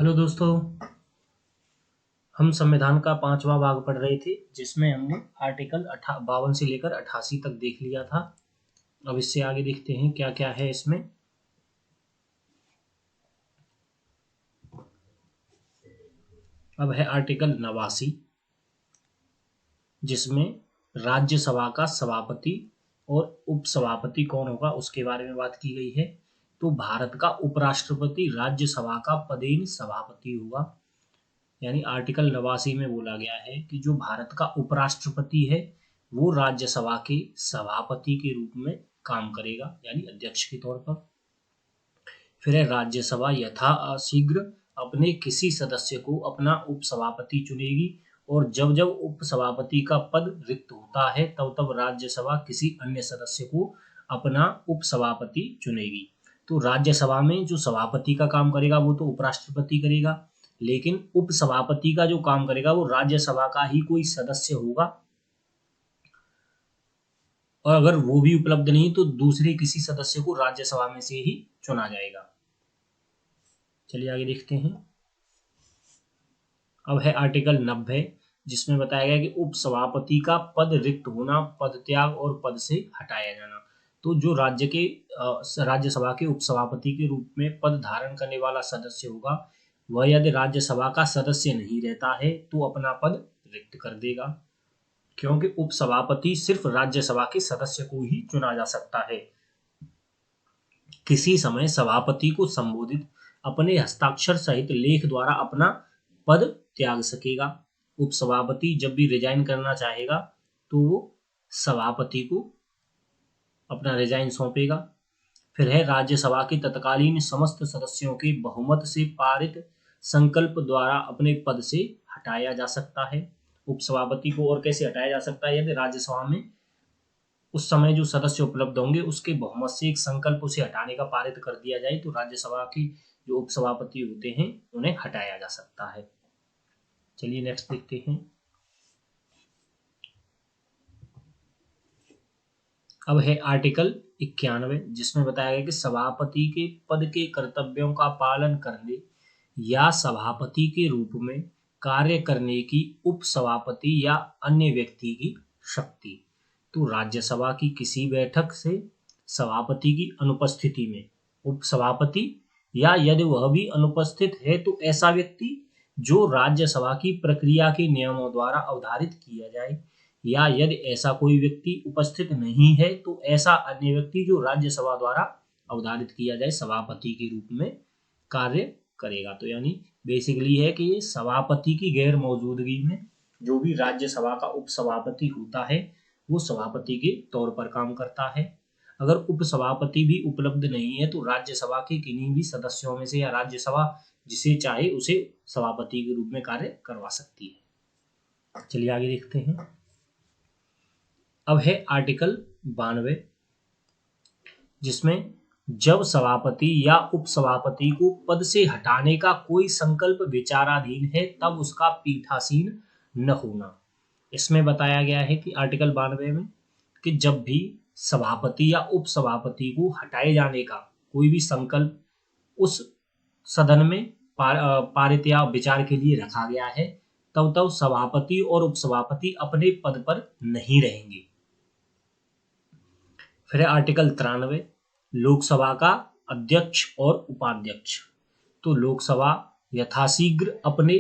Hello दोस्तों। हम संविधान का 5वां भाग पढ़ रहे थे जिसमें हमने आर्टिकल 52 से लेकर 88 तक देख लिया था। अब इससे आगे देखते हैं क्या क्या है इसमें। अब है आर्टिकल 89 जिसमें राज्यसभा का सभापति और उपसभापति कौन होगा उसके बारे में बात की गई है। तो भारत का उपराष्ट्रपति राज्यसभा का पदेन सभापति होगा। यानी आर्टिकल 89 में बोला गया है कि जो भारत का उपराष्ट्रपति है वो राज्यसभा के सभापति के रूप में काम करेगा, यानी अध्यक्ष के तौर पर। फिर है राज्यसभा यथाशीघ्र अपने किसी सदस्य को अपना उपसभापति चुनेगी और जब जब उपसभापति का पद रिक्त होता है तब तब राज्यसभा किसी अन्य सदस्य को अपना उपसभापति चुनेगी। तो राज्यसभा में जो सभापति का काम करेगा वो तो उपराष्ट्रपति करेगा, लेकिन उपसभापति का जो काम करेगा वो राज्यसभा का ही कोई सदस्य होगा, और अगर वो भी उपलब्ध नहीं तो दूसरे किसी सदस्य को राज्यसभा में से ही चुना जाएगा। चलिए आगे देखते हैं। अब है आर्टिकल 90 जिसमें बताया गया कि उपसभापति का पद रिक्त होना, पद त्याग और पद से हटाया जाना। तो जो राज्यसभा के उपसभापति के रूप में पद धारण करने वाला सदस्य होगा वह यदि राज्यसभा का सदस्य नहीं रहता है तो अपना पद रिक्त कर देगा, क्योंकि उपसभापति सिर्फ राज्यसभा के सदस्य को ही चुना जा सकता है। किसी समय सभापति को संबोधित अपने हस्ताक्षर सहित लेख द्वारा अपना पद त्याग सकेगा। उपसभापति जब भी रिजाइन करना चाहेगा तो वो सभापति को अपना रिजाइन सौंपेगा। फिर है राज्यसभा के तत्कालीन समस्त सदस्यों के बहुमत से पारित संकल्प द्वारा अपने पद से हटाया जा सकता है। उपसभापति को और कैसे हटाया जा सकता है? यदि राज्यसभा में उस समय जो सदस्य उपलब्ध होंगे उसके बहुमत से एक संकल्प उसे हटाने का पारित कर दिया जाए तो राज्यसभा के जो उपसभापति होते हैं उन्हें हटाया जा सकता है। चलिए नेक्स्ट देखते हैं। अब है आर्टिकल 91 जिसमें बताया गया कि सभापति के पद के कर्तव्यों का पालन करने या सभापति के रूप में कार्य करने की उपसभापति या अन्य व्यक्ति की शक्ति। तो राज्यसभा की किसी बैठक से सभापति की अनुपस्थिति में उपसभापति या यदि वह भी अनुपस्थित है तो ऐसा व्यक्ति जो राज्यसभा की प्रक्रिया के नियमों द्वारा अवधारित किया जाए, या यदि ऐसा कोई व्यक्ति उपस्थित नहीं है तो ऐसा अन्य व्यक्ति जो राज्यसभा द्वारा अवधारित किया जाए सभापति के रूप में कार्य करेगा। तो यानी बेसिकली है कि ये सभापति की गैर मौजूदगी में जो भी राज्यसभा का उपसभापति होता है वो सभापति के तौर पर काम करता है। अगर उपसभापति भी उपलब्ध नहीं है तो राज्यसभा के किन्हीं भी सदस्यों में से या राज्यसभा जिसे चाहे उसे सभापति के रूप में कार्य करवा सकती है। चलिए आगे देखते हैं। अब है आर्टिकल 92 जिसमें जब सभापति या उपसभापति को पद से हटाने का कोई संकल्प विचाराधीन है तब उसका पीठासीन न होना। इसमें बताया गया है कि आर्टिकल 92 में कि जब भी सभापति या उपसभापति को हटाए जाने का कोई भी संकल्प उस सदन में पारित या विचार के लिए रखा गया है तब तब सभापति और उपसभापति अपने पद पर नहीं रहेंगे। फिर आर्टिकल 93 लोकसभा का अध्यक्ष और उपाध्यक्ष। तो लोकसभा यथाशीघ्र अपने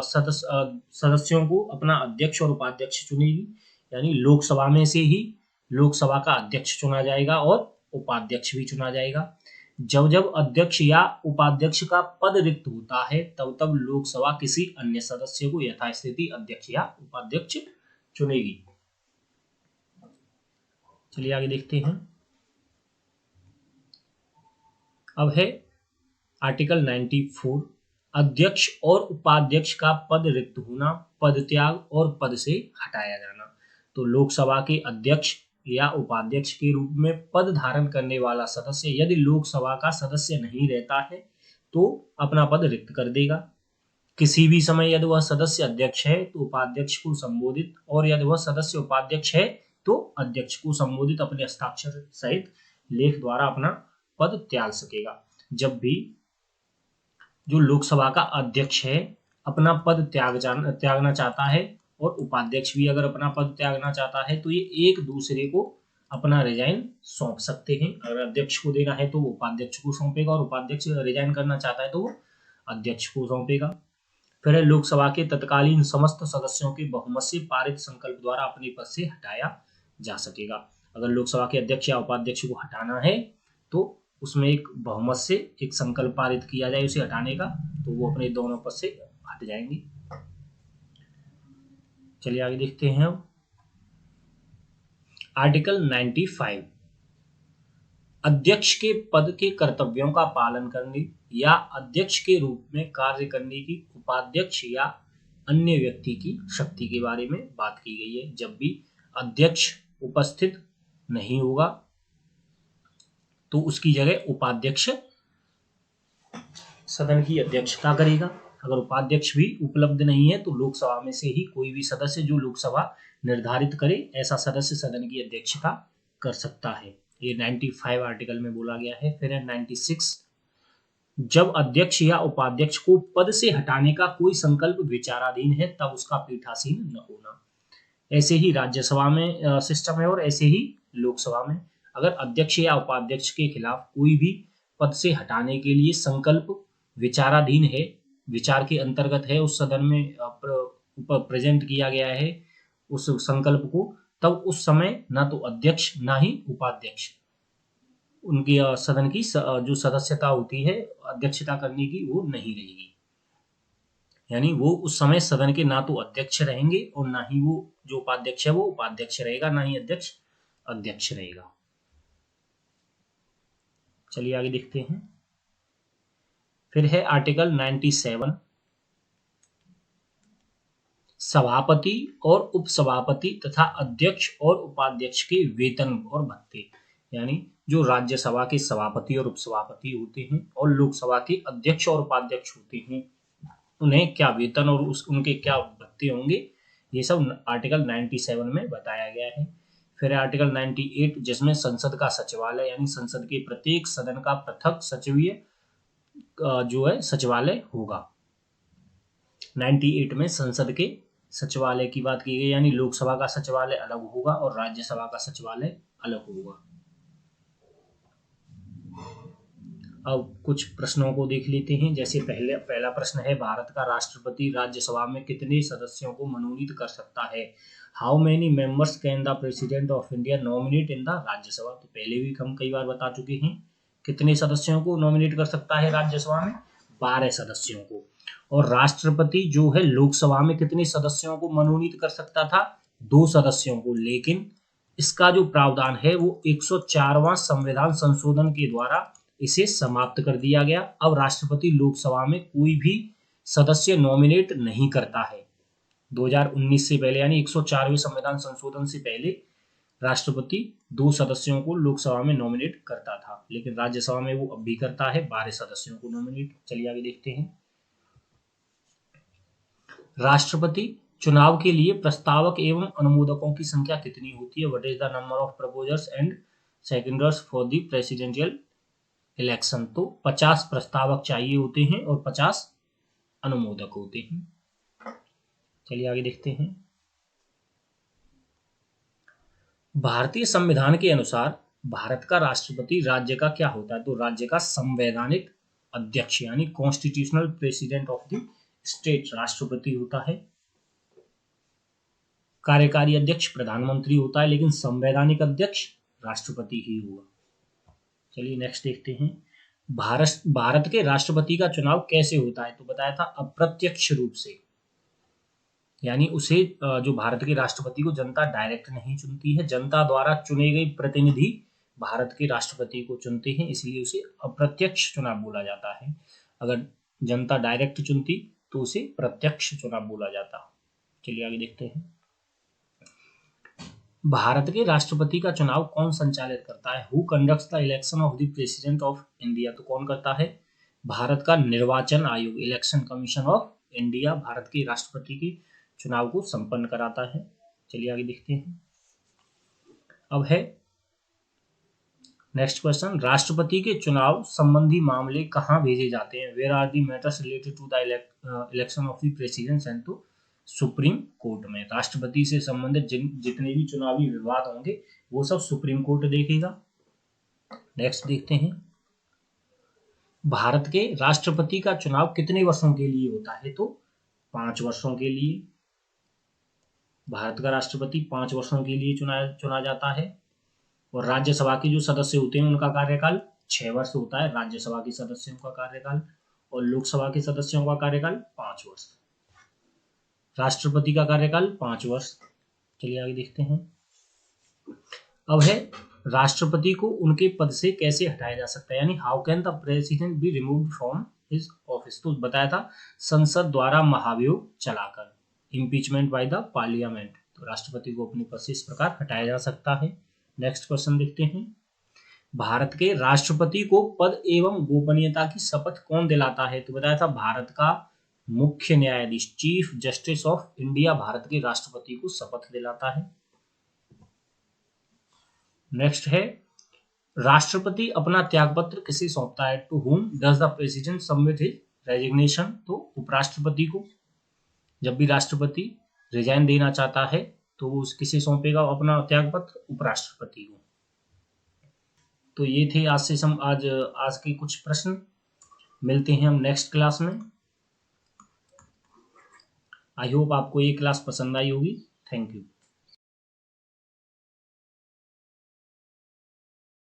सदस्यों को अपना अध्यक्ष और उपाध्यक्ष चुनेगी, यानी लोकसभा में से ही लोकसभा का अध्यक्ष चुना जाएगा और उपाध्यक्ष भी चुना जाएगा। जब जब अध्यक्ष या उपाध्यक्ष का पद रिक्त होता है तब तब लोकसभा किसी अन्य सदस्य को यथास्थिति अध्यक्ष या उपाध्यक्ष चुनेगी। चलिए आगे देखते हैं। अब है आर्टिकल 94 अध्यक्ष और उपाध्यक्ष का पद रिक्त होना, पद त्याग और पद से हटाया जाना। तो लोकसभा के अध्यक्ष या उपाध्यक्ष के रूप में पद धारण करने वाला सदस्य यदि लोकसभा का सदस्य नहीं रहता है तो अपना पद रिक्त कर देगा। किसी भी समय यदि वह सदस्य अध्यक्ष है तो उपाध्यक्ष को संबोधित, और यदि वह सदस्य उपाध्यक्ष है तो अध्यक्ष को संबोधित अपने हस्ताक्षर सहित लेख द्वारा अपना पद त्याग सकेगा। जब भी जो लोकसभा का अध्यक्ष है अपना पद त्यागना चाहता है और उपाध्यक्ष भी अगर अपना पद त्यागना चाहता है तो ये एक दूसरे को अपना रिजाइन सौंप सकते हैं। अगर अध्यक्ष को देना है तो वो उपाध्यक्ष को सौंपेगा और उपाध्यक्ष रिजाइन करना चाहता है तो वो अध्यक्ष को सौंपेगा। फिर है लोकसभा के तत्कालीन समस्त सदस्यों के बहुमत से पारित संकल्प द्वारा अपने पद से हटाया जा सकेगा। अगर लोकसभा के अध्यक्ष या उपाध्यक्ष को हटाना है तो उसमें एक बहुमत से एक संकल्प पारित किया जाए उसे हटाने का, तो वो अपने दोनों पद से हट जाएंगे। चलिए आगे देखते हैं। आर्टिकल 95 अध्यक्ष के पद के कर्तव्यों का पालन करने या अध्यक्ष के रूप में कार्य करने की उपाध्यक्ष या अन्य व्यक्ति की शक्ति के बारे में बात की गई है। जब भी अध्यक्ष उपस्थित नहीं होगा तो उसकी जगह उपाध्यक्ष सदन की अध्यक्षता करेगा। अगर उपाध्यक्ष भी उपलब्ध नहीं है तो लोकसभा में से ही कोई भी सदस्य जो लोकसभा निर्धारित करे ऐसा सदस्य सदन की अध्यक्षता कर सकता है। ये 95 आर्टिकल में बोला गया है। फिर है 96 जब अध्यक्ष या उपाध्यक्ष को पद से हटाने का कोई संकल्प विचाराधीन है तब उसका पीठासीन न होना। ऐसे ही राज्यसभा में सिस्टम है और ऐसे ही लोकसभा में अगर अध्यक्ष या उपाध्यक्ष के खिलाफ कोई भी पद से हटाने के लिए संकल्प विचाराधीन है, विचार के अंतर्गत है, उस सदन में प्रेजेंट किया गया है उस संकल्प को, तब उस समय ना तो अध्यक्ष ना ही उपाध्यक्ष उनकी सदन की जो सदस्यता होती है अध्यक्षता करने की वो नहीं रहेगी। यानी वो उस समय सदन के ना तो अध्यक्ष रहेंगे और ना ही वो जो उपाध्यक्ष है वो उपाध्यक्ष रहेगा, ना ही अध्यक्ष अध्यक्ष रहेगा। चलिए आगे देखते हैं। फिर है आर्टिकल 97 सभापति और उपसभापति तथा अध्यक्ष और उपाध्यक्ष के वेतन और भत्ते। यानी जो राज्यसभा के सभापति और उपसभापति होते हैं और लोकसभा के अध्यक्ष और उपाध्यक्ष होते हैं उन्हें क्या वेतन और उनके क्या भत्ते होंगे, ये सब आर्टिकल 97 में बताया गया है। फिर आर्टिकल 98 जिसमें संसद का सचिवालय यानी संसद के प्रत्येक सदन का पृथक सचिवीय जो है सचिवालय होगा। 98 में संसद के सचिवालय की बात की गई, यानी लोकसभा का सचिवालय अलग होगा और राज्यसभा का सचिवालय अलग होगा। अब कुछ प्रश्नों को देख लेते हैं। जैसे पहला प्रश्न है भारत का राष्ट्रपति राज्यसभा में कितने सदस्यों को मनोनीत कर सकता है। How many members can the president of India nominate in the Rajya Sabha. तो पहले भी हम कई बार बता चुके हैं कितने सदस्यों को नॉमिनेट कर सकता है राज्यसभा में, 12 सदस्यों को। और राष्ट्रपति जो है लोकसभा में कितने सदस्यों को मनोनीत कर सकता था, 2 सदस्यों को। लेकिन इसका जो प्रावधान है वो 104वां संविधान संशोधन के द्वारा इसे समाप्त कर दिया गया। अब राष्ट्रपति लोकसभा में कोई भी सदस्य नॉमिनेट नहीं करता है। 2019 से पहले यानी 104वें संविधान संशोधन से पहले राष्ट्रपति 2 सदस्यों को लोकसभा में नॉमिनेट करता था, लेकिन राज्यसभा में वो अब भी करता है 12 सदस्यों को नॉमिनेट। चलिए आगे देखते हैं। राष्ट्रपति चुनाव के लिए प्रस्तावक एवं अनुमोदकों की संख्या कितनी होती है। What is the number of proposers and seconders for the presidential election. तो 50 प्रस्तावक चाहिए होते हैं और 50 अनुमोदक होते हैं। चलिए आगे देखते हैं। भारतीय संविधान के अनुसार भारत का राष्ट्रपति राज्य का क्या होता है। तो राज्य का संवैधानिक अध्यक्ष यानी constitutional president of the state राष्ट्रपति होता है। कार्यकारी अध्यक्ष प्रधानमंत्री होता है, लेकिन संवैधानिक अध्यक्ष राष्ट्रपति ही होगा। चलिए नेक्स्ट देखते हैं। भारत के राष्ट्रपति का चुनाव कैसे होता है। तो बताया था अप्रत्यक्ष रूप से, यानी उसे जो भारत के राष्ट्रपति को जनता डायरेक्ट नहीं चुनती है, जनता द्वारा चुने गए प्रतिनिधि भारत के राष्ट्रपति को चुनते हैं, इसलिए उसे अप्रत्यक्ष चुनाव बोला जाता है। अगर जनता डायरेक्ट चुनती तो उसे प्रत्यक्ष चुनाव बोला जाता। चलिए आगे देखते हैं। भारत के राष्ट्रपति का चुनाव कौन संचालित करता है। Who conducts the election of the president of India. तो कौन करता है, भारत का निर्वाचन आयोग election commission of India Bharat के राष्ट्रपति के चुनाव को संपन्न कराता है। चलिए आगे देखते हैं। अब है नेक्स्ट क्वेश्चन, राष्ट्रपति के चुनाव संबंधी मामले कहाँ भेजे जाते हैं? Where are the matters related to the election of the president sent to supreme court में। राष्ट्रपति से संबंधित जितने भी चुनावी विवाद होंगे वो सब सुप्रीम कोर्ट देखेगा। नेक्स्ट देखते हैं, भारत के राष्ट्रपति का चुनाव कितने वर्षों के लिए होता है? तो 5 वर्षों के लिए। भारत का राष्ट्रपति 5 वर्षों के लिए चुना जाता है। और राज्यसभा के जो सदस्य होते हैं उनका कार्यकाल 6 वर्ष होता है, राज्यसभा के सदस्यों का कार्यकाल, और लोकसभा के सदस्यों का कार्यकाल 5 वर्ष। राष्ट्रपति का कार्यकाल 5 वर्ष। चलिए आगे देखते हैं। अब है, राष्ट्रपति को उनके पद से कैसे हटाया जा सकता है, यानी how can the president be removed from his office. तो बताया था संसद द्वारा महाभियोग चलाकर, इम्पीचमेंट बाय द पार्लियामेंट। तो राष्ट्रपति को अपने पद से इस प्रकार हटाया जा सकता है। नेक्स्ट क्वेश्चन देखते हैं, भारत के राष्ट्रपति को पद एवं गोपनीयता की शपथ कौन दिलाता है? तो बताया था भारत का मुख्य न्यायाधीश, chief justice of India, Bharat के राष्ट्रपति को शपथ दिलाता है। नेक्स्ट है, राष्ट्रपति अपना त्यागपत्र किसे सौंपता है? To whom does the president submit his resignation. तो उपराष्ट्रपति को। जब भी राष्ट्रपति रिजाइन देना चाहता है तो वो किसे सौंपेगा अपना त्यागपत्र? उपराष्ट्रपति को। तो ये थे आज के कुछ प्रश्न। मिलते हैं हम नेक्स्ट क्लास में। आई होप आपको ये क्लास पसंद आई होगी। Thank you.